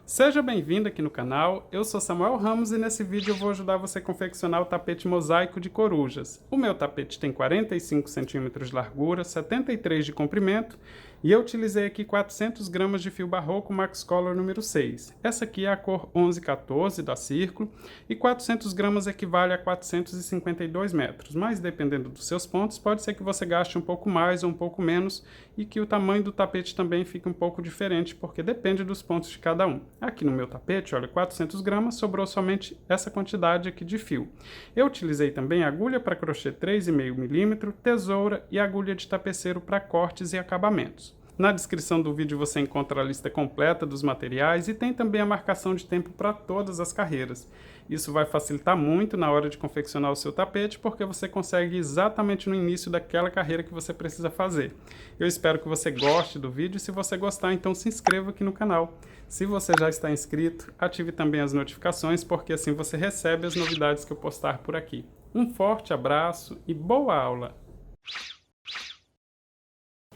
Seja bem-vindo aqui no canal, eu sou Samuel Ramos e nesse vídeo eu vou ajudar você a confeccionar o tapete mosaico de corujas. O meu tapete tem 45 centímetros de largura, 73 de comprimento e eu utilizei aqui 400 gramas de fio barroco Max Color número 6. Essa aqui é a cor 1114 da Círculo e 400 gramas equivale a 452 metros, mas dependendo dos seus pontos pode ser que você gaste um pouco mais ou um pouco menos e que o tamanho do tapete também fique um pouco diferente porque depende dos pontos de cada um. Aqui no meu tapete, olha, 400 gramas, sobrou somente essa quantidade aqui de fio. Eu utilizei também agulha para crochê 3,5 mm, tesoura e agulha de tapeceiro para cortes e acabamentos. Na descrição do vídeo você encontra a lista completa dos materiais e tem também a marcação de tempo para todas as carreiras. Isso vai facilitar muito na hora de confeccionar o seu tapete, porque você consegue exatamente no início daquela carreira que você precisa fazer. Eu espero que você goste do vídeo e se você gostar, então se inscreva aqui no canal. Se você já está inscrito, ative também as notificações, porque assim você recebe as novidades que eu postar por aqui. Um forte abraço e boa aula!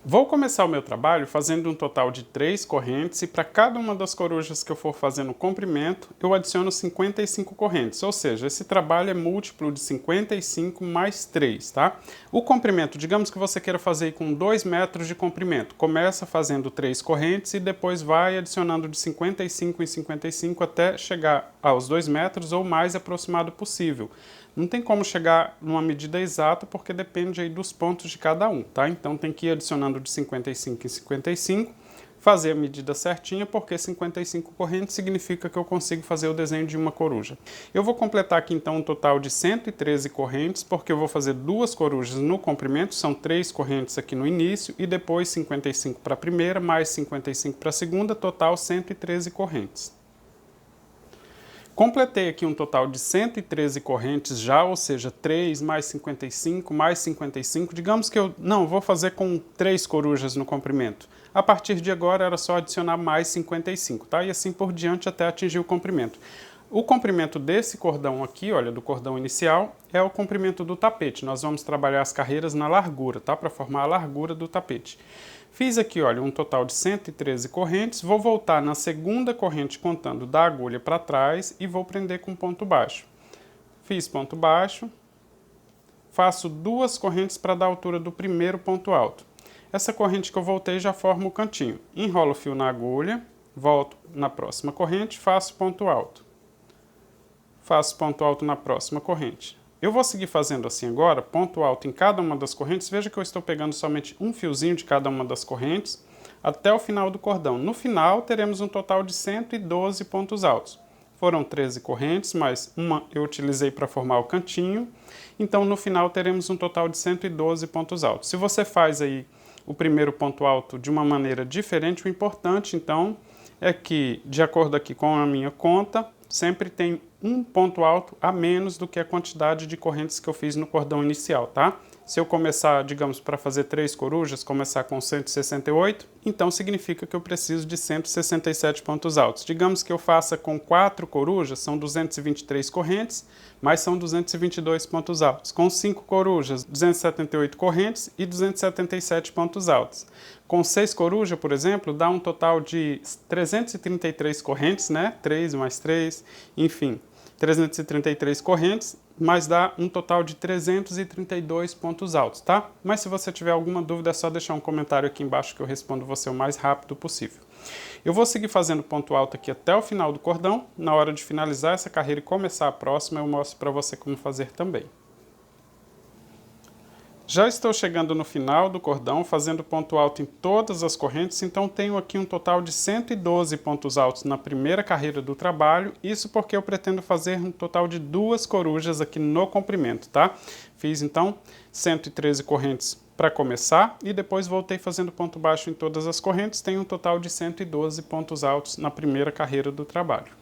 Vou começar o meu trabalho fazendo um total de 3 correntes e para cada uma das corujas que eu for fazer no comprimento, eu adiciono 55 correntes, ou seja, esse trabalho é múltiplo de 55 mais 3, tá? O comprimento, digamos que você queira fazer com 2 metros de comprimento, começa fazendo 3 correntes e depois vai adicionando de 55 em 55 até chegar aos 2 metros ou mais aproximado possível. Não tem como chegar numa medida exata porque depende aí dos pontos de cada um, tá? Então tem que ir adicionando de 55 em 55, fazer a medida certinha porque 55 correntes significa que eu consigo fazer o desenho de uma coruja. Eu vou completar aqui então um total de 113 correntes porque eu vou fazer 2 corujas no comprimento, são 3 correntes aqui no início e depois 55 para a primeira, mais 55 para a segunda, total 113 correntes. Completei aqui um total de 113 correntes já, ou seja, 3 mais 55, mais 55. Digamos que eu não vou fazer com 3 corujas no comprimento. A partir de agora era só adicionar mais 55, tá? E assim por diante até atingir o comprimento. O comprimento desse cordão aqui, olha, do cordão inicial, é o comprimento do tapete. Nós vamos trabalhar as carreiras na largura, tá? Para formar a largura do tapete. Fiz aqui, olha, um total de 113 correntes. Vou voltar na segunda corrente contando da agulha para trás e vou prender com ponto baixo. Fiz ponto baixo. Faço 2 correntes para dar a altura do primeiro ponto alto. Essa corrente que eu voltei já forma o cantinho. Enrolo o fio na agulha, volto na próxima corrente, faço ponto alto. Faço ponto alto na próxima corrente. Eu vou seguir fazendo assim agora, ponto alto em cada uma das correntes. Veja que eu estou pegando somente um fiozinho de cada uma das correntes até o final do cordão. No final, teremos um total de 112 pontos altos. Foram 13 correntes, mas uma eu utilizei para formar o cantinho. Então, no final, teremos um total de 112 pontos altos. Se você faz aí o primeiro ponto alto de uma maneira diferente, o importante, então, é que, de acordo aqui com a minha conta, sempre tem um ponto alto a menos do que a quantidade de correntes que eu fiz no cordão inicial, tá? Se eu começar, digamos, para fazer 3 corujas, começar com 168, então significa que eu preciso de 167 pontos altos. Digamos que eu faça com 4 corujas, são 223 correntes, mas são 222 pontos altos. Com 5 corujas, 278 correntes e 277 pontos altos. Com 6 corujas, por exemplo, dá um total de 333 correntes, né? 3 mais 3, enfim, 333 correntes, mas dá um total de 332 pontos altos, tá? Mas se você tiver alguma dúvida, é só deixar um comentário aqui embaixo que eu respondo você o mais rápido possível. Eu vou seguir fazendo ponto alto aqui até o final do cordão. Na hora de finalizar essa carreira e começar a próxima, eu mostro para você como fazer também. Já estou chegando no final do cordão, fazendo ponto alto em todas as correntes, então tenho aqui um total de 112 pontos altos na primeira carreira do trabalho, isso porque eu pretendo fazer um total de 2 corujas aqui no comprimento, tá? Fiz então 113 correntes para começar e depois voltei fazendo ponto baixo em todas as correntes, tenho um total de 112 pontos altos na primeira carreira do trabalho.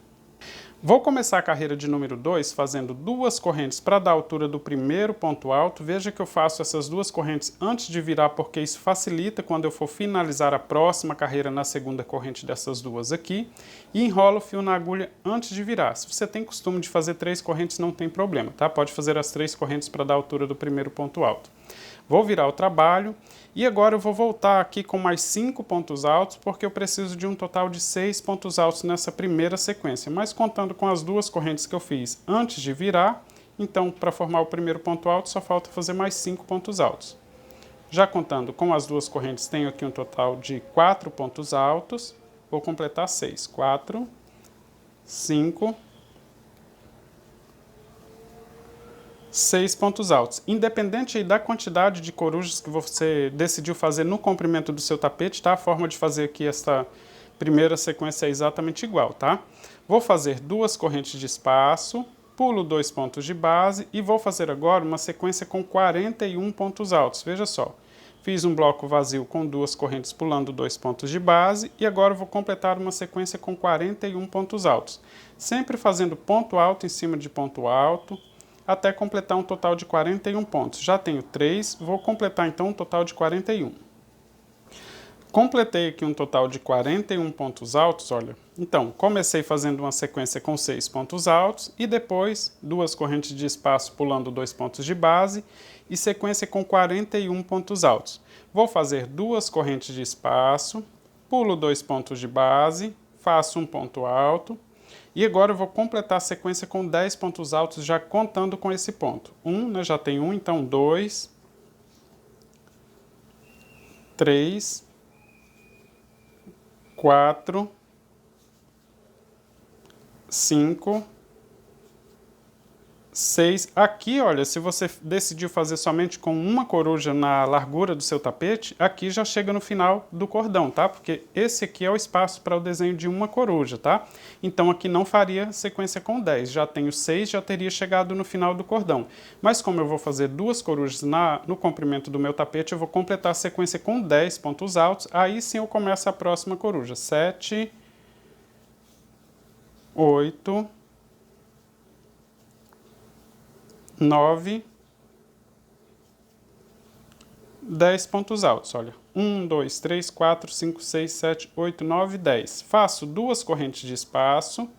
Vou começar a carreira de número 2 fazendo 2 correntes para dar a altura do primeiro ponto alto. Veja que eu faço essas 2 correntes antes de virar, porque isso facilita quando eu for finalizar a próxima carreira na segunda corrente dessas 2 aqui. E enrolo o fio na agulha antes de virar. Se você tem costume de fazer 3 correntes, não tem problema, tá? Pode fazer as 3 correntes para dar a altura do primeiro ponto alto. Vou virar o trabalho e agora eu vou voltar aqui com mais 5 pontos altos, porque eu preciso de um total de 6 pontos altos nessa primeira sequência, mas contando com as duas correntes que eu fiz antes de virar, então para formar o primeiro ponto alto só falta fazer mais 5 pontos altos. Já contando com as duas correntes, tenho aqui um total de 4 pontos altos, vou completar 6. 4, 5, 6 pontos altos. Independente da quantidade de corujas que você decidiu fazer no comprimento do seu tapete, tá? A forma de fazer aqui esta primeira sequência é exatamente igual, tá? Vou fazer duas correntes de espaço, pulo 2 pontos de base e vou fazer agora uma sequência com 41 pontos altos. Veja só, fiz um bloco vazio com duas correntes pulando 2 pontos de base e agora vou completar uma sequência com 41 pontos altos. Sempre fazendo ponto alto em cima de ponto alto, até completar um total de 41 pontos. Já tenho 3, vou completar então um total de 41. Completei aqui um total de 41 pontos altos, olha. Então, comecei fazendo uma sequência com 6 pontos altos e depois duas correntes de espaço pulando 2 pontos de base e sequência com 41 pontos altos. Vou fazer duas correntes de espaço, pulo 2 pontos de base, faço um ponto alto e agora eu vou completar a sequência com 10 pontos altos já contando com esse ponto. Já tem um, então 2, 3, 4, 5, 6. Aqui, olha, se você decidiu fazer somente com uma coruja na largura do seu tapete, aqui já chega no final do cordão, tá? Porque esse aqui é o espaço para o desenho de uma coruja, tá? Então aqui não faria sequência com 10. Já tenho 6, já teria chegado no final do cordão. Mas como eu vou fazer duas corujas no comprimento do meu tapete, eu vou completar a sequência com 10 pontos altos. Aí sim eu começo a próxima coruja. 7, 8, 9, 10 pontos altos, olha. 1, 2, 3, 4, 5, 6, 7, 8, 9, 10. Faço duas correntes de espaço,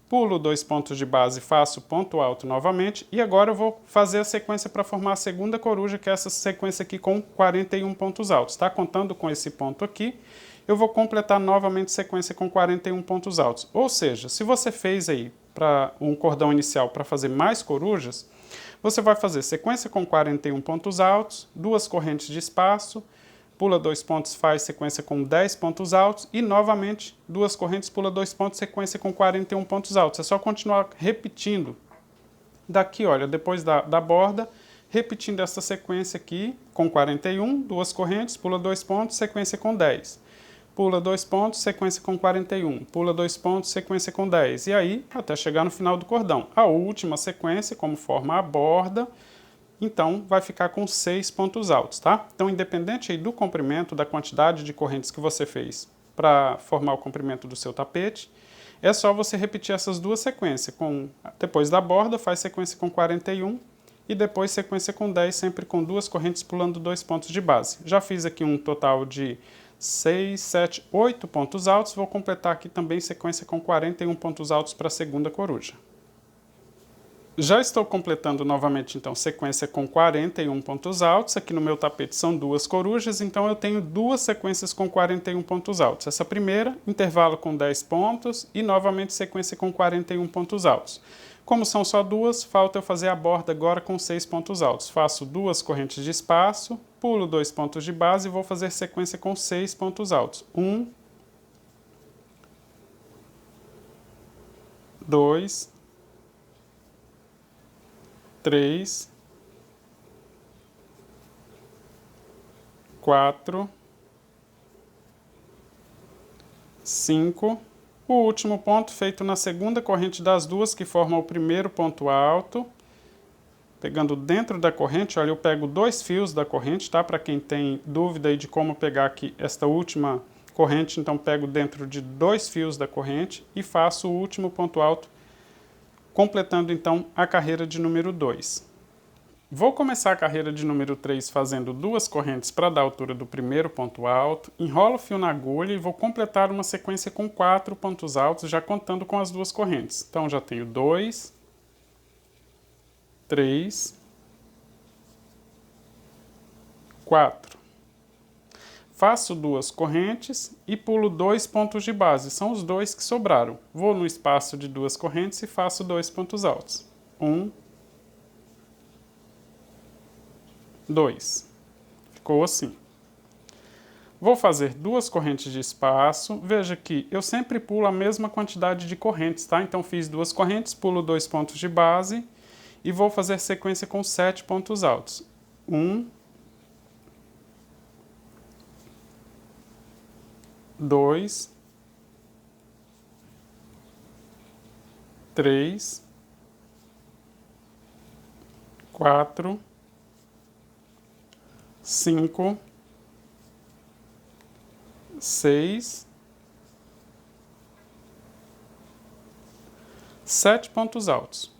pulo 2 pontos de base, faço ponto alto novamente e agora eu vou fazer a sequência para formar a segunda coruja, que é essa sequência aqui com 41 pontos altos, tá? Contando com esse ponto aqui, eu vou completar novamente a sequência com 41 pontos altos. Ou seja, se você fez aí para um cordão inicial para fazer mais corujas, você vai fazer sequência com 41 pontos altos, duas correntes de espaço, pula 2 pontos, faz sequência com 10 pontos altos e novamente duas correntes, pula 2 pontos, sequência com 41 pontos altos. É só continuar repetindo daqui, olha, depois da borda, repetindo essa sequência aqui com 41, duas correntes, pula 2 pontos, sequência com 10. Pula 2 pontos, sequência com 41. Pula 2 pontos, sequência com 10. E aí, até chegar no final do cordão. A última sequência, como forma a borda, então vai ficar com 6 pontos altos, tá? Então, independente aí do comprimento, da quantidade de correntes que você fez para formar o comprimento do seu tapete, é só você repetir essas duas sequências. Depois da borda, faz sequência com 41 e depois sequência com 10, sempre com duas correntes pulando 2 pontos de base. Já fiz aqui um total de 6, 7, 8 pontos altos, vou completar aqui também sequência com 41 pontos altos para a segunda coruja. Já estou completando novamente então sequência com 41 pontos altos, aqui no meu tapete são duas corujas, então eu tenho duas sequências com 41 pontos altos. Essa primeira, intervalo com 10 pontos e novamente sequência com 41 pontos altos. Como são só duas, falta eu fazer a borda agora com 6 pontos altos. Faço duas correntes de espaço, pulo 2 pontos de base e vou fazer sequência com 6 pontos altos. 1, 2, 3, 4, 5. O último ponto feito na segunda corrente das duas que formam o primeiro ponto alto. Pegando dentro da corrente, olha, eu pego 2 fios da corrente, tá? Para quem tem dúvida aí de como pegar aqui esta última corrente, então pego dentro de 2 fios da corrente e faço o último ponto alto, completando então a carreira de número 2. Vou começar a carreira de número 3 fazendo duas correntes para dar a altura do primeiro ponto alto, enrolo o fio na agulha e vou completar uma sequência com 4 pontos altos, já contando com as duas correntes. Então já tenho 2, 3, 4. Faço 2 correntes e pulo 2 pontos de base, são os 2 que sobraram. Vou no espaço de 2 correntes e faço 2 pontos altos. 1, 2. Ficou assim. Vou fazer 2 correntes de espaço. Veja que eu sempre pulo a mesma quantidade de correntes, tá? Então fiz 2 correntes, pulo 2 pontos de base e vou fazer sequência com 7 pontos altos. 1, 2, 3, 4, 5, 6, 7 pontos altos.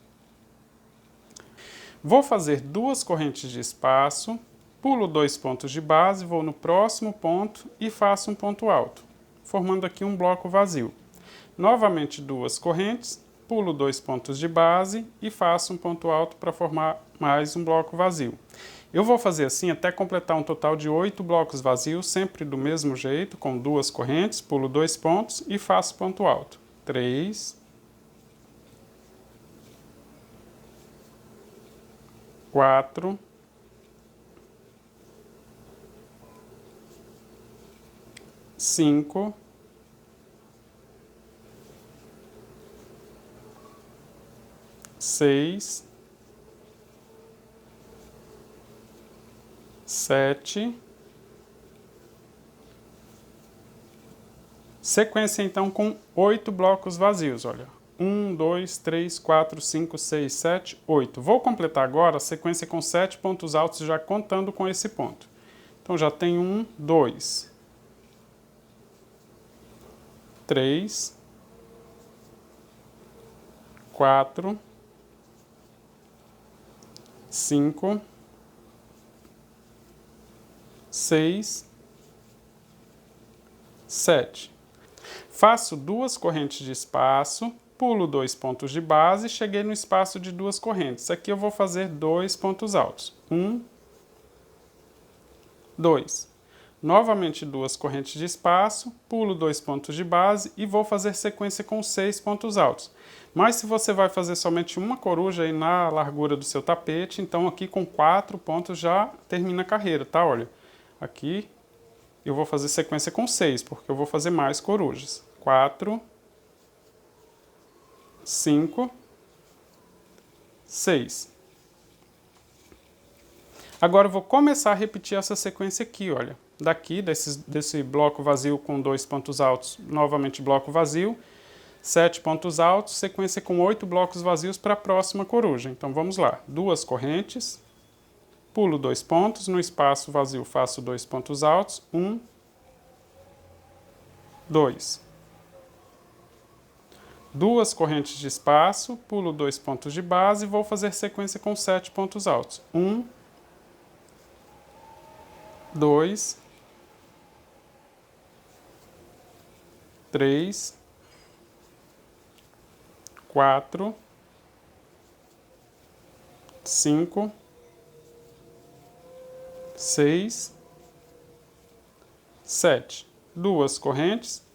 Vou fazer 2 correntes de espaço, pulo 2 pontos de base, vou no próximo ponto e faço um ponto alto, formando aqui um bloco vazio. Novamente 2 correntes, pulo 2 pontos de base e faço um ponto alto para formar mais um bloco vazio. Eu vou fazer assim até completar um total de 8 blocos vazios, sempre do mesmo jeito, com 2 correntes, pulo 2 pontos e faço ponto alto. 3, 4, 5, 6, 7. Sequência então com 8 blocos vazios, olha. 1, 2, 3, 4, 5, 6, 7, 8. Vou completar agora a sequência com 7 pontos altos, já contando com esse ponto. Então já tem 1, 2, 3, 4, 5, 6, 7. Faço 2 correntes de espaço, pulo 2 pontos de base e cheguei no espaço de 2 correntes. Aqui eu vou fazer 2 pontos altos. 1, 2. Novamente 2 correntes de espaço, pulo 2 pontos de base e vou fazer sequência com 6 pontos altos. Mas se você vai fazer somente uma coruja aí na largura do seu tapete, então aqui com 4 pontos já termina a carreira, tá? Olha, aqui eu vou fazer sequência com 6, porque eu vou fazer mais corujas. 4, 5, 6. Agora eu vou começar a repetir essa sequência aqui, olha. Daqui, desse bloco vazio com 2 pontos altos, novamente bloco vazio, 7 pontos altos, sequência com 8 blocos vazios para a próxima coruja. Então vamos lá. 2 correntes, pulo 2 pontos, no espaço vazio faço 2 pontos altos, 1, 2. 2 correntes de espaço, pulo 2 pontos de base e vou fazer sequência com 7 pontos altos. 1, 2, 3, 4, 5, 6, 7. 2 correntes,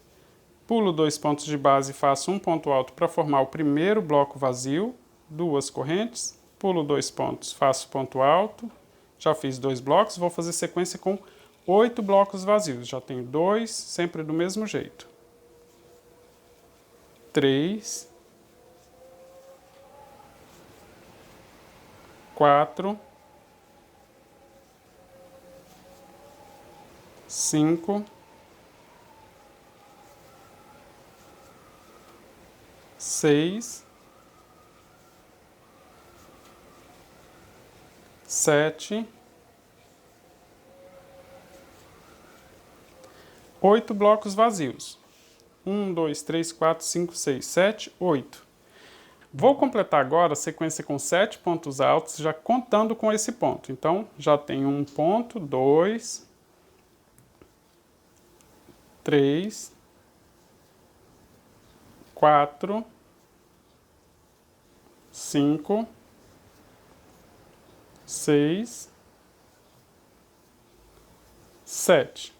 pulo 2 pontos de base e faço um ponto alto para formar o primeiro bloco vazio. 2 correntes, pulo 2 pontos, faço ponto alto. Já fiz 2 blocos, vou fazer sequência com 8 blocos vazios. Já tenho 2, sempre do mesmo jeito. 3, 4, 5, 6, 7, 8 blocos vazios. 1, 2, 3, 4, 5, 6, 7, 8. Vou completar agora a sequência com 7 pontos altos, já contando com esse ponto. Então, já tenho um ponto, 2, 3, 4, 5, 6, 7.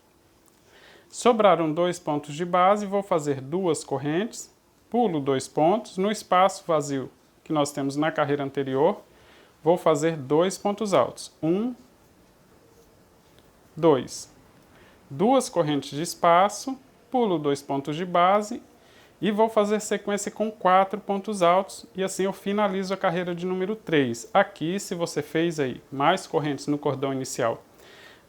Sobraram 2 pontos de base, vou fazer 2 correntes, pulo 2 pontos, no espaço vazio que nós temos na carreira anterior, vou fazer 2 pontos altos. 1, 2. 2 correntes de espaço, pulo 2 pontos de base e vou fazer sequência com 4 pontos altos e assim eu finalizo a carreira de número 3. Aqui, se você fez aí mais correntes no cordão inicial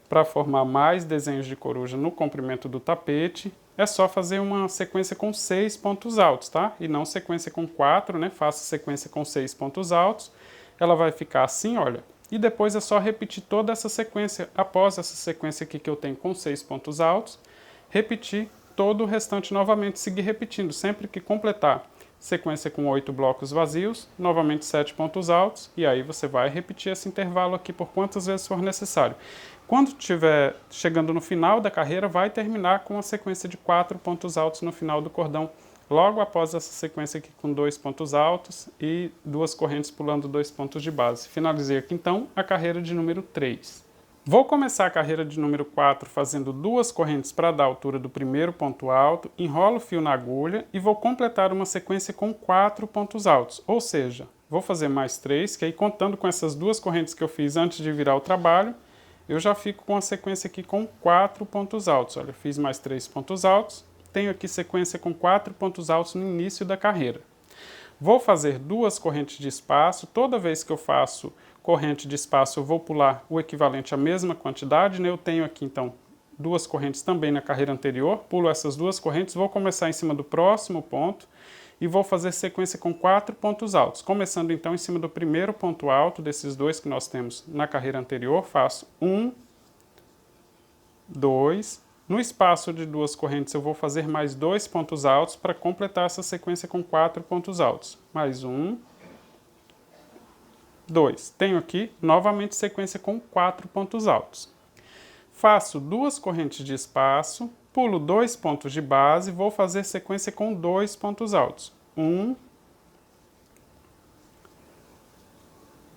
para formar mais desenhos de coruja no comprimento do tapete, é só fazer uma sequência com 6 pontos altos, tá? E não sequência com 4, né? Faça sequência com 6 pontos altos. Ela vai ficar assim, olha. E depois é só repetir toda essa sequência, após essa sequência aqui que eu tenho com 6 pontos altos, repetir todo o restante novamente, seguir repetindo, sempre que completar sequência com 8 blocos vazios, novamente 7 pontos altos, e aí você vai repetir esse intervalo aqui por quantas vezes for necessário. Quando estiver chegando no final da carreira, vai terminar com uma sequência de 4 pontos altos no final do cordão, logo após essa sequência aqui com 2 pontos altos e 2 correntes pulando 2 pontos de base. Finalizei aqui então a carreira de número 3. Vou começar a carreira de número 4 fazendo 2 correntes para dar a altura do primeiro ponto alto, enrolo o fio na agulha e vou completar uma sequência com 4 pontos altos, ou seja, vou fazer mais 3, que aí contando com essas 2 correntes que eu fiz antes de virar o trabalho, eu já fico com a sequência aqui com 4 pontos altos. Olha, fiz mais 3 pontos altos, tenho aqui sequência com 4 pontos altos no início da carreira. Vou fazer 2 correntes de espaço, toda vez que eu faço corrente de espaço eu vou pular o equivalente à mesma quantidade, né? Eu tenho aqui então 2 correntes também na carreira anterior, pulo essas 2 correntes, vou começar em cima do próximo ponto e vou fazer sequência com 4 pontos altos. Começando então em cima do primeiro ponto alto desses 2 que nós temos na carreira anterior, faço 1, 2, no espaço de 2 correntes eu vou fazer mais 2 pontos altos para completar essa sequência com 4 pontos altos. Mais 1, 2. Tenho aqui novamente sequência com 4 pontos altos. Faço 2 correntes de espaço, pulo 2 pontos de base, vou fazer sequência com 2 pontos altos. 1,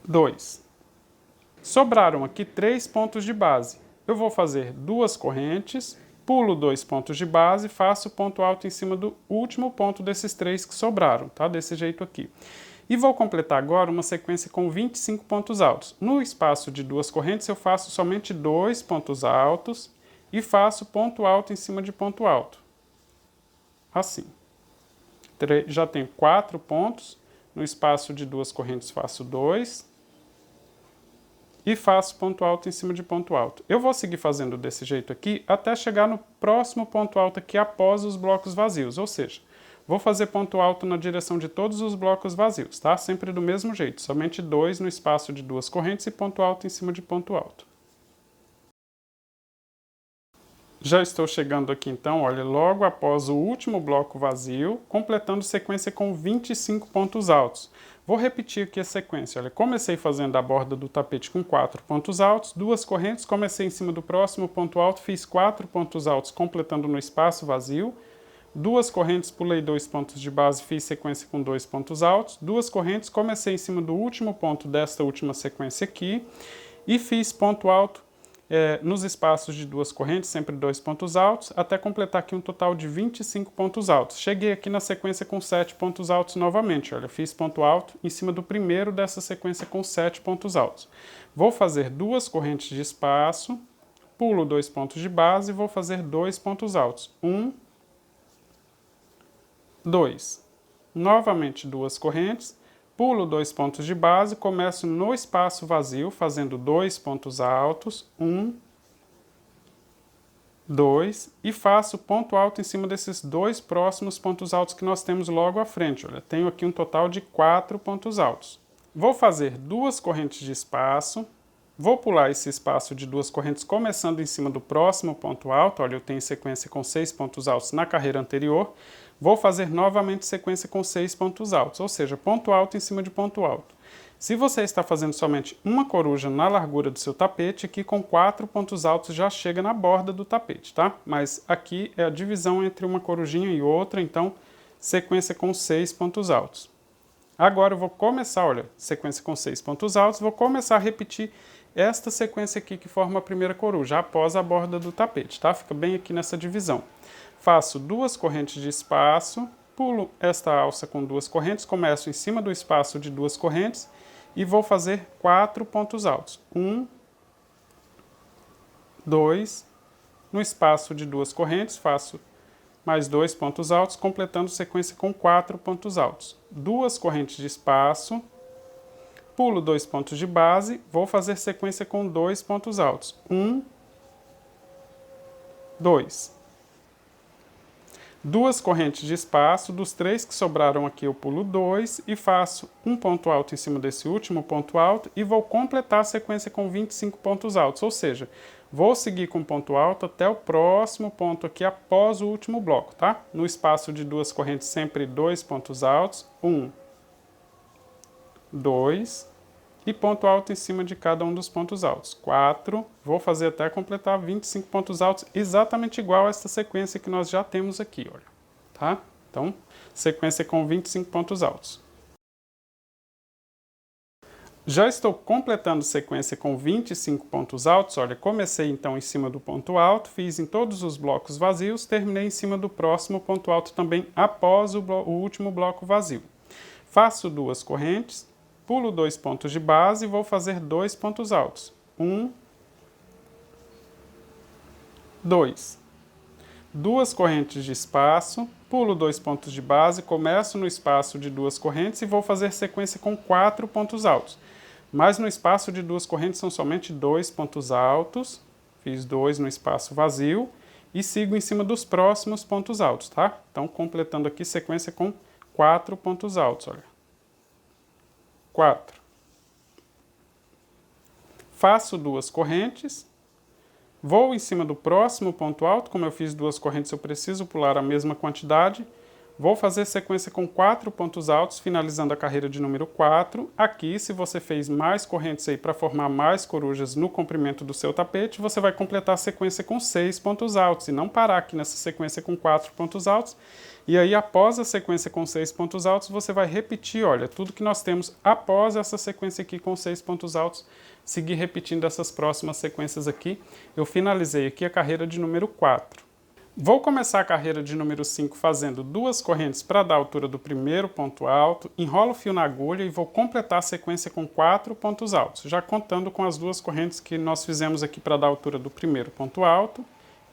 2. Sobraram aqui 3 pontos de base. Eu vou fazer 2 correntes, pulo 2 pontos de base, faço ponto alto em cima do último ponto desses 3 que sobraram, tá? Desse jeito aqui. E vou completar agora uma sequência com 25 pontos altos. No espaço de 2 correntes eu faço somente 2 pontos altos e faço ponto alto em cima de ponto alto. Assim. Já tenho 4 pontos, no espaço de 2 correntes faço 2 e faço ponto alto em cima de ponto alto. Eu vou seguir fazendo desse jeito aqui até chegar no próximo ponto alto aqui após os blocos vazios, ou seja, vou fazer ponto alto na direção de todos os blocos vazios, tá? Sempre do mesmo jeito, somente 2 no espaço de 2 correntes e ponto alto em cima de ponto alto. Já estou chegando aqui então, olha, logo após o último bloco vazio, completando sequência com 25 pontos altos. Vou repetir aqui a sequência, olha, comecei fazendo a borda do tapete com 4 pontos altos, 2 correntes, comecei em cima do próximo ponto alto, fiz 4 pontos altos completando no espaço vazio, 2 correntes, pulei 2 pontos de base, fiz sequência com 2 pontos altos, 2 correntes, comecei em cima do último ponto desta última sequência aqui e fiz ponto alto nos espaços de 2 correntes, sempre 2 pontos altos, até completar aqui um total de 25 pontos altos. Cheguei aqui na sequência com 7 pontos altos novamente, olha, fiz ponto alto em cima do primeiro dessa sequência com 7 pontos altos. Vou fazer 2 correntes de espaço, pulo 2 pontos de base e vou fazer 2 pontos altos. 1, 2. Novamente 2 correntes, pulo 2 pontos de base, começo no espaço vazio, fazendo 2 pontos altos, 1, 2, e faço ponto alto em cima desses 2 próximos pontos altos que nós temos logo à frente. Olha, tenho aqui um total de 4 pontos altos. Vou fazer 2 correntes de espaço, vou pular esse espaço de 2 correntes começando em cima do próximo ponto alto, olha, eu tenho sequência com 6 pontos altos na carreira anterior, vou fazer novamente sequência com 6 pontos altos, ou seja, ponto alto em cima de ponto alto. Se você está fazendo somente uma coruja na largura do seu tapete, aqui com 4 pontos altos já chega na borda do tapete, tá? Mas aqui é a divisão entre uma corujinha e outra, então sequência com 6 pontos altos. Agora eu vou começar, olha, sequência com 6 pontos altos, vou começar a repetir esta sequência aqui que forma a primeira coruja, após a borda do tapete, tá? Fica bem aqui nessa divisão. Faço 2 correntes de espaço, pulo esta alça com 2 correntes, começo em cima do espaço de 2 correntes e vou fazer 4 pontos altos. 1, 2, no espaço de 2 correntes, faço mais 2 pontos altos, completando sequência com 4 pontos altos. 2 correntes de espaço, pulo 2 pontos de base, vou fazer sequência com 2 pontos altos. 1, 2. 2 correntes de espaço, dos 3 que sobraram aqui eu pulo 2 e faço um ponto alto em cima desse último ponto alto e vou completar a sequência com 25 pontos altos, ou seja, vou seguir com ponto alto até o próximo ponto aqui após o último bloco, tá? No espaço de 2 correntes sempre 2 pontos altos, 1, 2 e ponto alto em cima de cada um dos pontos altos, 4, vou fazer até completar 25 pontos altos, exatamente igual a essa sequência que nós já temos aqui, olha, tá? Então, sequência com 25 pontos altos. Já estou completando sequência com 25 pontos altos, olha, comecei então em cima do ponto alto, fiz em todos os blocos vazios, terminei em cima do próximo ponto alto também após o último bloco vazio. Faço 2 correntes, pulo 2 pontos de base e vou fazer 2 pontos altos. 1, 2. 2 correntes de espaço, pulo 2 pontos de base, começo no espaço de 2 correntes e vou fazer sequência com 4 pontos altos. Mas no espaço de 2 correntes são somente 2 pontos altos, fiz 2 no espaço vazio e sigo em cima dos próximos pontos altos, tá? Então, completando aqui sequência com 4 pontos altos, olha. 4. Faço 2 correntes, vou em cima do próximo ponto alto, como eu fiz 2 correntes eu preciso pular a mesma quantidade, vou fazer sequência com 4 pontos altos, finalizando a carreira de número 4. Aqui, se você fez mais correntes aí para formar mais corujas no comprimento do seu tapete, você vai completar a sequência com 6 pontos altos e não parar aqui nessa sequência com 4 pontos altos. E aí, após a sequência com 6 pontos altos, você vai repetir, olha, tudo que nós temos após essa sequência aqui com 6 pontos altos, seguir repetindo essas próximas sequências aqui. Eu finalizei aqui a carreira de número 4. Vou começar a carreira de número 5 fazendo 2 correntes para dar a altura do primeiro ponto alto, enrolo o fio na agulha e vou completar a sequência com 4 pontos altos, já contando com as 2 correntes que nós fizemos aqui para dar a altura do primeiro ponto alto.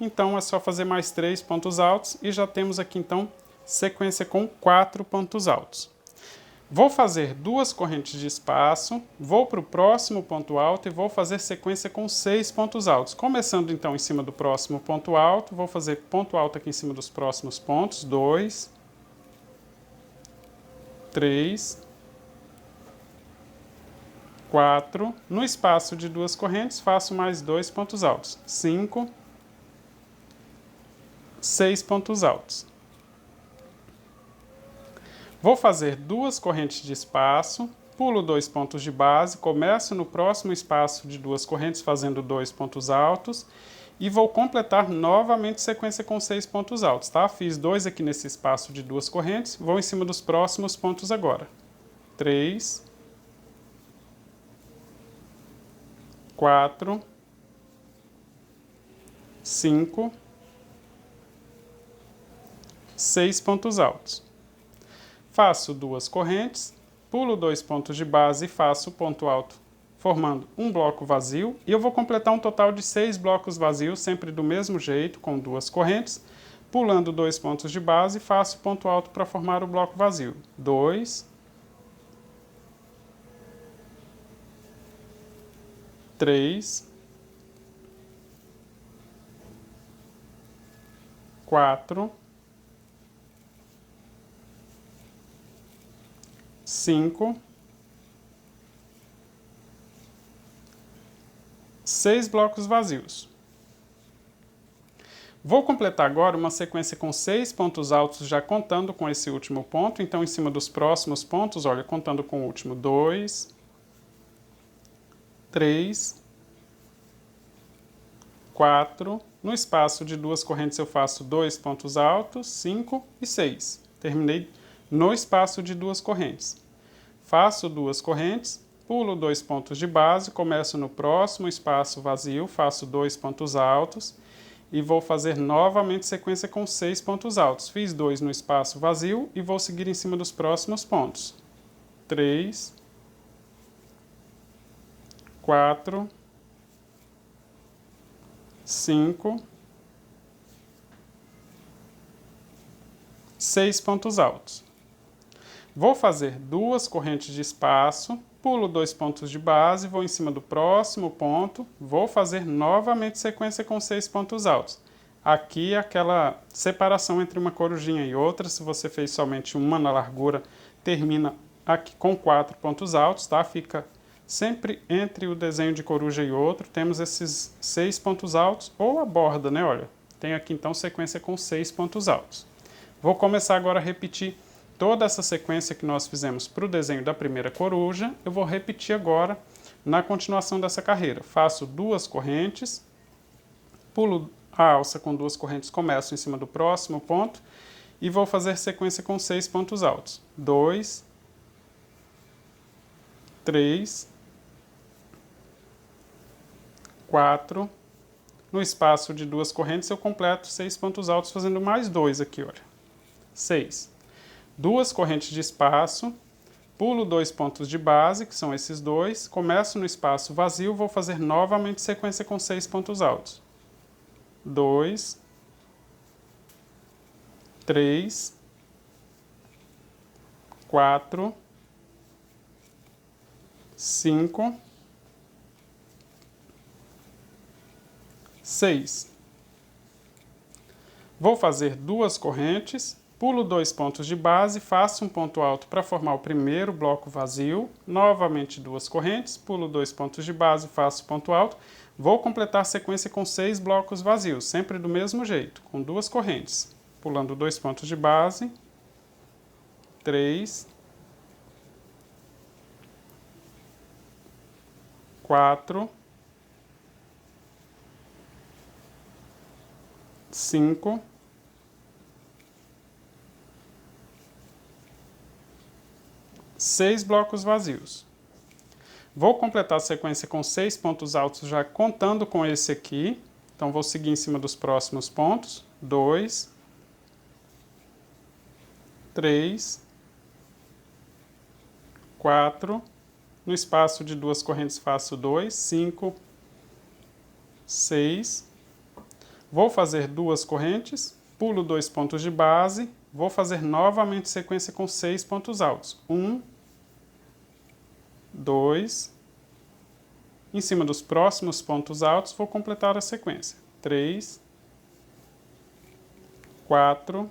Então é só fazer mais 3 pontos altos e já temos aqui então sequência com 4 pontos altos. Vou fazer 2 correntes de espaço, vou para o próximo ponto alto e vou fazer sequência com 6 pontos altos. Começando então em cima do próximo ponto alto, vou fazer ponto alto aqui em cima dos próximos pontos, 2, 3, 4. No espaço de 2 correntes, faço mais 2 pontos altos, 5, 6 pontos altos. Vou fazer 2 correntes de espaço, pulo 2 pontos de base, começo no próximo espaço de 2 correntes fazendo 2 pontos altos e vou completar novamente sequência com 6 pontos altos, tá? Fiz 2 aqui nesse espaço de 2 correntes, vou em cima dos próximos pontos agora. 3, 4, 5, 6 pontos altos. Faço 2 correntes, pulo 2 pontos de base e faço ponto alto, formando um bloco vazio. E eu vou completar um total de 6 blocos vazios, sempre do mesmo jeito, com 2 correntes. Pulando 2 pontos de base, faço ponto alto para formar o bloco vazio. 2, 3, 4, 5, 6 blocos vazios. Vou completar agora uma sequência com 6 pontos altos, já contando com esse último ponto. Então, em cima dos próximos pontos, olha, contando com o último, 2, 3, 4. No espaço de 2 correntes eu faço 2 pontos altos, 5 e 6. Terminei no espaço de 2 correntes. Faço 2 correntes, pulo 2 pontos de base, começo no próximo espaço vazio, faço 2 pontos altos e vou fazer novamente sequência com 6 pontos altos. Fiz 2 no espaço vazio e vou seguir em cima dos próximos pontos. 3, 4, 5, 6 pontos altos. Vou fazer 2 correntes de espaço, pulo 2 pontos de base, vou em cima do próximo ponto, vou fazer novamente sequência com 6 pontos altos. Aqui é aquela separação entre uma corujinha e outra, se você fez somente uma na largura, termina aqui com 4 pontos altos, tá? Fica sempre entre o desenho de coruja e outro, temos esses 6 pontos altos, ou a borda, né? Olha, tem aqui então sequência com 6 pontos altos. Vou começar agora a repetir toda essa sequência que nós fizemos para o desenho da primeira coruja, eu vou repetir agora na continuação dessa carreira. Faço 2 correntes, pulo a alça com 2 correntes, começo em cima do próximo ponto e vou fazer sequência com 6 pontos altos. 2, 3, 4, no espaço de 2 correntes eu completo 6 pontos altos fazendo mais 2 aqui, olha. 6. 2 correntes de espaço, pulo 2 pontos de base, que são esses 2, começo no espaço vazio, vou fazer novamente sequência com 6 pontos altos. 2, 3, 4, 5, 6. Vou fazer 2 correntes, pulo 2 pontos de base, faço um ponto alto para formar o primeiro bloco vazio, novamente 2 correntes, pulo 2 pontos de base, faço ponto alto, vou completar a sequência com 6 blocos vazios, sempre do mesmo jeito, com 2 correntes, pulando 2 pontos de base, 3, 4, 5, 6 blocos vazios. Vou completar a sequência com 6 pontos altos já contando com esse aqui. Então, vou seguir em cima dos próximos pontos. 2, 3, 4. No espaço de 2 correntes faço 2, 5, 6. Vou fazer 2 correntes, pulo 2 pontos de base. Vou fazer novamente sequência com 6 pontos altos. 1, 2, em cima dos próximos pontos altos, vou completar a sequência. 3, 4,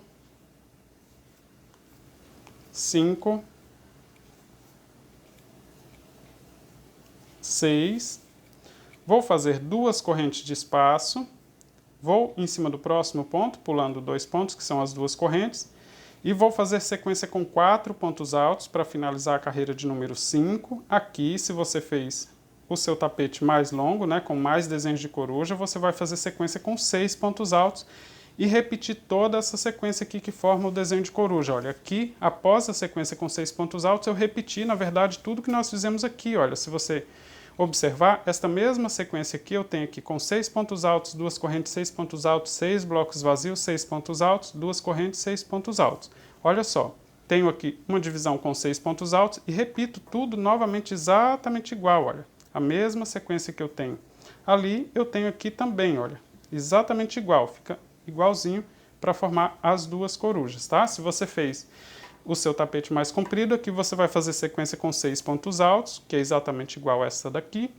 5, 6. Vou fazer 2 correntes de espaço. Vou em cima do próximo ponto, pulando 2 pontos, que são as 2 correntes, e vou fazer sequência com 4 pontos altos para finalizar a carreira de número 5. Aqui, se você fez o seu tapete mais longo, né, com mais desenhos de coruja, você vai fazer sequência com 6 pontos altos e repetir toda essa sequência aqui que forma o desenho de coruja. Olha, aqui, após a sequência com 6 pontos altos, eu repeti, na verdade, tudo que nós fizemos aqui. Olha, se você observar, esta mesma sequência aqui eu tenho aqui com 6 pontos altos, 2 correntes, 6 pontos altos, 6 blocos vazios, 6 pontos altos, 2 correntes, 6 pontos altos. Olha só, tenho aqui uma divisão com 6 pontos altos e repito tudo novamente exatamente igual, olha. A mesma sequência que eu tenho ali, eu tenho aqui também, olha. Exatamente igual, fica igualzinho para formar as 2 corujas, tá? Se você fez o seu tapete mais comprido, aqui você vai fazer sequência com 6 pontos altos, que é exatamente igual a essa daqui,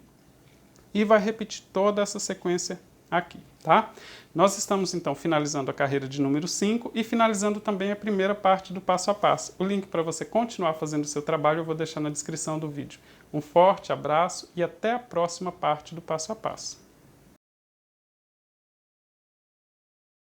e vai repetir toda essa sequência aqui, tá? Nós estamos então finalizando a carreira de número 5 e finalizando também a primeira parte do passo a passo. O link para você continuar fazendo o seu trabalho eu vou deixar na descrição do vídeo. Um forte abraço e até a próxima parte do passo a passo.